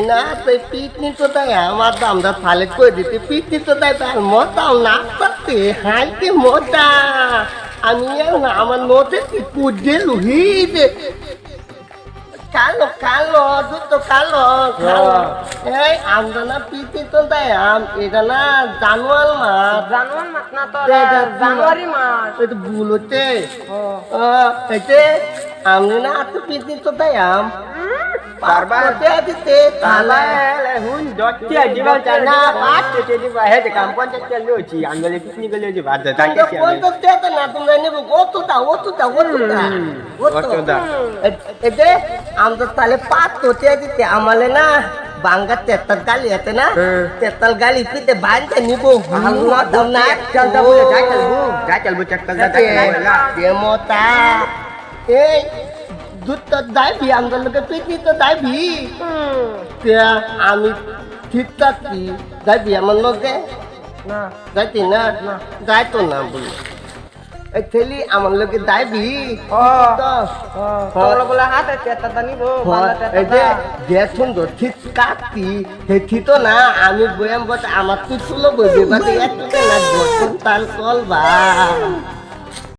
না তো পিকনিক তো তাই আমার তো আমরা ফালে করে দিতে পিকনিক তো তাই তার মতাও না করতে হাইকে মতা আমি আমার নতে কুদে লুহিতে কালো কালো দুটো কালো কালো এই আমরা না পিকনিক তো তাই এটা না জানুয়ারি মাস না তো জানুয়ারি মাস এই তো ভুল হচ্ছে এতে আমি না তো পিকনিক তো তাই বারবার দিতে তাহলে হুন দচ্ছে দিবা চানা পাঁচ তে দিবা হে de kampon te te lo chi angale piknik lo ji bada ta ke chi কোন তো না তোমরা নেব ওতুটা এতে আমরা তাহলে পাঁচ তোতে দিতে আমালে না বাঙ্গা তেতাল গালি আছে না তেতাল গালি পিতে বাঁধতে নিব না chal ta boleh jajal bu cak ta দেমতা এই দুধটা দাইবি আমাদের লোকে পিকনিক তো দাইবি আমি ঠিক থাকি দাইবি আমার লোকে না যাইতি না যাইতো না বলি এই ছেলে আমার লোকে দাইবি তোমরা বলে হাতে তেতা তা নিব বালা এই যে তেতা যে সুন্দর ঠিক কাটতি হে ঠিক না আমি বয়াম বলতে আমার তুই তুলো বইবে বাদে একটু না গঠন তাল কল বা